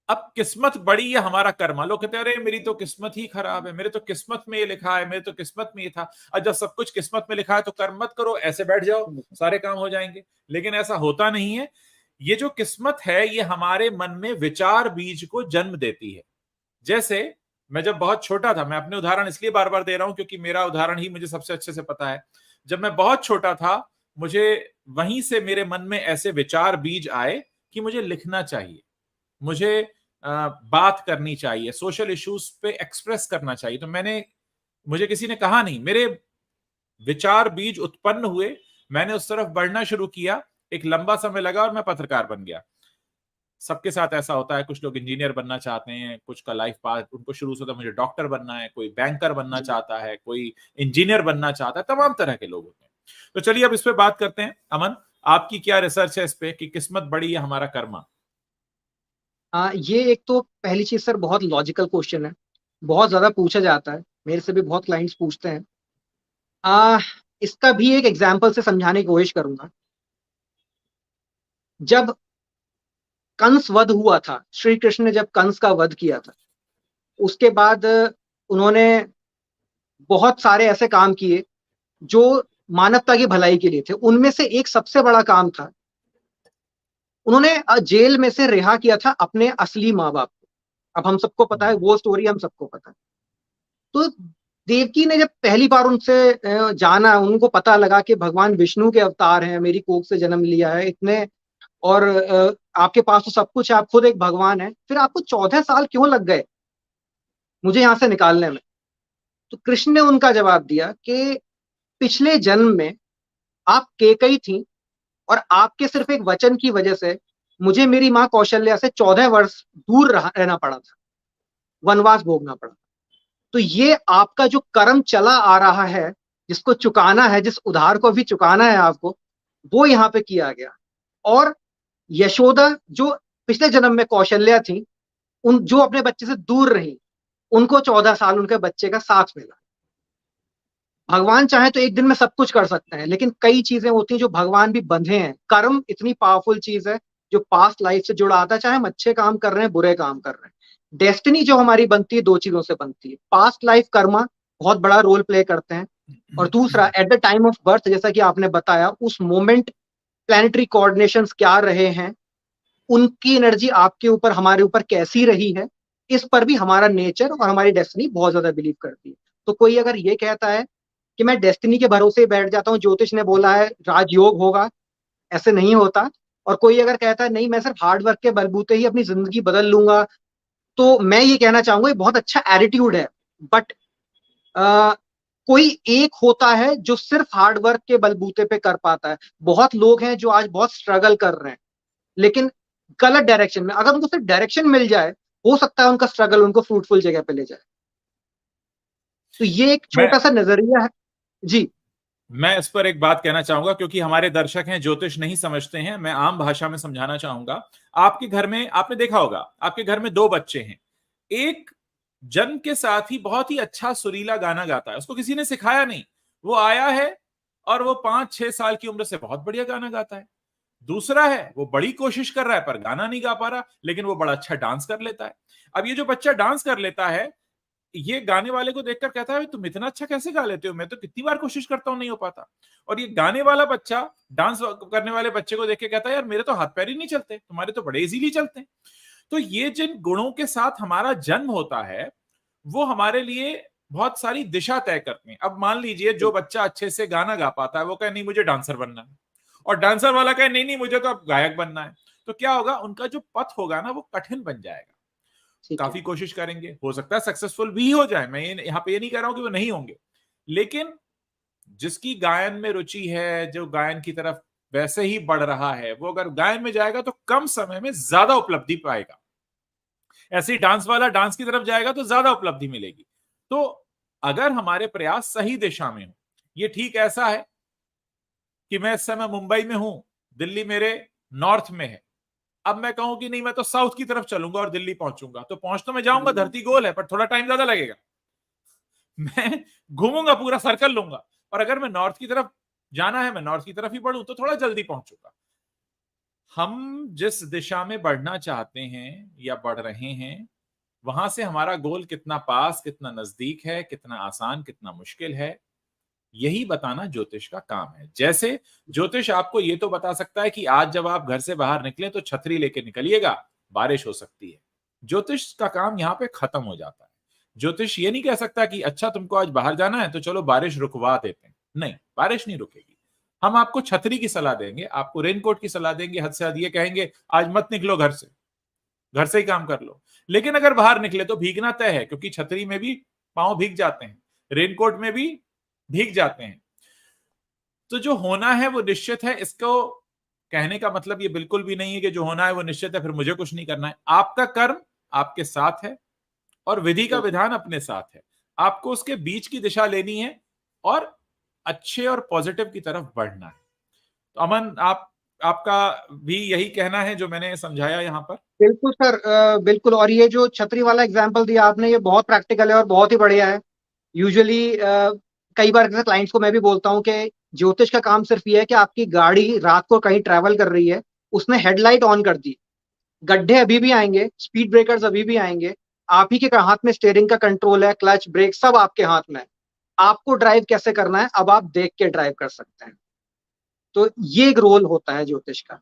अब किस्मत बड़ी या हमारा कर्म, लोग कहते हैं अरे मेरी तो किस्मत ही खराब है, मेरे तो किस्मत में ये लिखा है, मेरे तो किस्मत में ये था। और जब सब कुछ किस्मत में लिखा है तो कर्म मत करो, ऐसे बैठ जाओ, सारे काम हो जाएंगे। लेकिन ऐसा होता नहीं है। ये जो किस्मत है ये हमारे मन में विचार बीज को जन्म देती है। जैसे मैं जब बहुत छोटा था, मैं अपने उदाहरण इसलिए बार बार दे रहा हूं क्योंकि मेरा उदाहरण ही मुझे सबसे अच्छे से पता है। जब मैं बहुत छोटा था, मुझे वहीं से मेरे मन में ऐसे विचार बीज आए कि मुझे लिखना चाहिए, मुझे बात करनी चाहिए, सोशल इश्यूज पे एक्सप्रेस करना चाहिए। तो मुझे किसी ने कहा नहीं, मेरे विचार बीज उत्पन्न हुए, मैंने उस तरफ बढ़ना शुरू किया, एक लंबा समय लगा और मैं पत्रकार बन गया। सबके साथ ऐसा होता है, कुछ लोग इंजीनियर बनना चाहते हैं, कुछ का लाइफ पाथ उनको शुरू से होता है मुझे डॉक्टर बनना है, कोई बैंकर बनना चाहता है, कोई इंजीनियर बनना चाहता है, तमाम तरह के लोग होते हैं। तो चलिए अब इस पे बात करते हैं। अमन, आपकी क्या रिसर्च है इस पे कि किस्मत बड़ी है हमारा कर्मा? ये एक तो पहली चीज सर बहुत लॉजिकल क्वेश्चन है, बहुत ज्यादा पूछा जाता है, मेरे से भी बहुत क्लाइंट्स पूछते हैं। आ, इसका भी एक एग्जाम्पल से समझाने की कोशिश करूंगा। जब कंस वध हुआ था, श्री कृष्ण ने जब कंस का वध किया था, उसके बाद उन्होंने बहुत सारे ऐसे काम किए जो मानवता की भलाई के लिए थे। उनमें से एक सबसे बड़ा काम था, उन्होंने जेल में से रिहा किया था अपने असली माँ बाप को। अब हम सबको पता है वो स्टोरी, हम सबको पता है। तो देवकी ने जब पहली बार उनसे जाना, उनको पता लगा कि भगवान विष्णु के अवतार हैं, मेरी कोख से जन्म लिया है इतने, और आपके पास तो सब कुछ है, आप खुद एक भगवान है, फिर आपको 14 साल क्यों लग गए मुझे यहां से निकालने में? तो कृष्ण ने उनका जवाब दिया कि पिछले जन्म में आप केकई थी, और आपके सिर्फ एक वचन की वजह से मुझे मेरी माँ कौशल्या से 14 वर्ष दूर रहना पड़ा था, वनवास भोगना पड़ा। तो ये आपका जो कर्म चला आ रहा है, जिसको चुकाना है, जिस उधार को भी चुकाना है आपको, वो यहाँ पे किया गया। और यशोदा जो पिछले जन्म में कौशल्या थी, उन जो अपने बच्चे से दूर रही, उनको 14 साल उनके बच्चे का साथ मिला। भगवान चाहे तो एक दिन में सब कुछ कर सकते हैं, लेकिन कई चीजें होती हैं जो भगवान भी बंधे हैं। कर्म इतनी पावरफुल चीज है जो पास्ट लाइफ से जुड़ा आता है, चाहे हम अच्छे काम कर रहे हैं, बुरे काम कर रहे हैं। डेस्टिनी जो हमारी बनती है, दो चीजों से बनती है, पास्ट लाइफ कर्मा बहुत बड़ा रोल प्ले करते हैं, और दूसरा at the time of birth, जैसा कि आपने बताया, उस मोमेंट प्लानिटरी कोऑर्डिनेशन क्या रहे हैं, उनकी एनर्जी आपके ऊपर, हमारे ऊपर कैसी रही है, इस पर भी हमारा नेचर और हमारी डेस्टिनी बहुत ज्यादा बिलीव करती है। तो कोई अगर ये कहता है कि मैं डेस्टिनी के भरोसे बैठ जाता हूँ, ज्योतिष ने बोला है राजयोग होगा, ऐसे नहीं होता। और कोई अगर कहता है नहीं मैं सिर्फ हार्ड वर्क के बलबूते ही अपनी जिंदगी बदल लूंगा, तो मैं ये कहना चाहूंगा ये बहुत अच्छा एटीट्यूड है। बट कोई एक होता है जो सिर्फ हार्ड वर्क के बलबूते पे कर पाता है। बहुत लोग हैं जो आज बहुत स्ट्रगल कर रहे हैं, लेकिन गलत डायरेक्शन में। अगर उनको सिर्फ डायरेक्शन मिल जाए, हो सकता है उनका स्ट्रगल उनको फ्रूटफुल जगह पे ले जाए। तो ये एक मैं छोटा सा नजरिया है। जी। मैं इस पर एक बात कहना चाहूंगा, क्योंकि हमारे दर्शक हैं ज्योतिष नहीं समझते हैं, मैं आम भाषा में समझाना चाहूंगा। आपके घर में आपने देखा होगा, आपके घर में दो बच्चे हैं। एक जन्म के साथ ही बहुत ही अच्छा सुरीला गाना गाता है, उसको किसी ने सिखाया नहीं, वो आया है और वो 5-6 साल की उम्र से बहुत बढ़िया गाना गाता है। दूसरा है वो बड़ी कोशिश कर रहा है पर गाना नहीं गा पा रहा, लेकिन वो बड़ा अच्छा डांस कर लेता है। अब ये जो बच्चा डांस कर लेता है, ये गाने वाले को देखकर कहता है तुम इतना अच्छा कैसे गा लेते हो, मैं तो कितनी बार कोशिश करता हूं नहीं हो पाता। और ये गाने वाला बच्चा डांस करने वाले बच्चे को देख के कहता है यार मेरे तो हाथ पैर ही नहीं चलते, तुम्हारे तो बड़े इजीली चलते हैं। तो ये जिन गुणों के साथ हमारा जन्म होता है, वो हमारे लिए बहुत सारी दिशा तय करते हैं। अब मान लीजिए जो बच्चा अच्छे से गाना गा पाता है वो कहे नहीं मुझे डांसर बनना है, और डांसर वाला कहे नहीं नहीं मुझे तो अब गायक बनना है। तो क्या होगा, उनका जो पथ होगा ना वो कठिन बन जाएगा। ठीक है। काफी कोशिश करेंगे, हो सकता है सक्सेसफुल भी हो जाए, मैं यहाँ पे ये नहीं कह रहा हूं कि वो नहीं होंगे। लेकिन जिसकी गायन में रुचि है, जो गायन की तरफ वैसे ही बढ़ रहा है, वो अगर गायन में जाएगा तो कम समय में ज्यादा उपलब्धि पाएगा। ऐसे ही डांस वाला डांस की तरफ जाएगा तो ज्यादा उपलब्धि मिलेगी। तो अगर हमारे प्रयास सही दिशा में हो, ये ठीक ऐसा है कि मैं इस समय मुंबई में हूं, दिल्ली मेरे नॉर्थ में है। अब मैं कहूं कि नहीं मैं तो साउथ की तरफ चलूंगा और दिल्ली पहुंचूंगा, तो पहुंच तो मैं जाऊंगा, धरती गोल है, पर थोड़ा टाइम ज्यादा लगेगा। मैं घूमूंगा, पूरा सर्कल लूंगा। और अगर मैं नॉर्थ की तरफ जाना है, मैं नॉर्थ की तरफ ही बढ़ूं तो थोड़ा जल्दी पहुंचूंगा। हम जिस दिशा में बढ़ना चाहते हैं या बढ़ रहे हैं, वहां से हमारा गोल कितना पास, कितना नजदीक है, कितना आसान, कितना मुश्किल है, यही बताना ज्योतिष का काम है। जैसे ज्योतिष आपको ये तो बता सकता है कि आज जब आप घर से बाहर निकले तो छतरी लेके निकलिएगा, बारिश हो सकती है। ज्योतिष का काम यहाँ पे खत्म हो जाता है। ज्योतिष ये नहीं कह सकता कि अच्छा तुमको आज बाहर जाना है तो चलो बारिश रुकवा देते हैं। नहीं, बारिश नहीं रुकेगी। हम आपको छतरी की सलाह देंगे, आपको रेनकोट की सलाह देंगे, हद से हद ये कहेंगे आज मत निकलो घर से, घर से ही काम कर लो। लेकिन अगर बाहर निकले तो भीगना तय है, क्योंकि छतरी में भी पांव भीग जाते हैं, रेनकोट में भी भीग जाते हैं। तो जो होना है वो निश्चित है। इसको कहने का मतलब ये बिल्कुल भी नहीं है कि जो होना है वो निश्चित है फिर मुझे कुछ नहीं करना है। आपका कर्म आपके साथ है और विधि का विधान अपने साथ है। आपको उसके बीच की दिशा लेनी है और अच्छे और पॉजिटिव की तरफ बढ़ना है। तो अमन, आपका भी यही कहना है जो मैंने समझाया यहाँ पर? बिल्कुल सर, बिल्कुल। और ये जो छतरी वाला एग्जाम्पल दिया आपने, ये बहुत प्रैक्टिकल है और बहुत ही बढ़िया है। यूजुअली कई बार जैसे क्लाइंट्स को मैं भी बोलता हूँ कि ज्योतिष का काम सिर्फ ये है कि आपकी गाड़ी रात को कहीं ट्रैवल कर रही है, उसने हेडलाइट ऑन कर दी, गड्ढे अभी भी आएंगे, स्पीड ब्रेकर्स अभी भी आएंगे, आप ही के हाथ में स्टीयरिंग का कंट्रोल है, क्लच ब्रेक सब आपके हाथ में है। आपको ड्राइव कैसे करना है अब आप देख के ड्राइव कर सकते हैं। तो ये एक रोल होता है ज्योतिष का।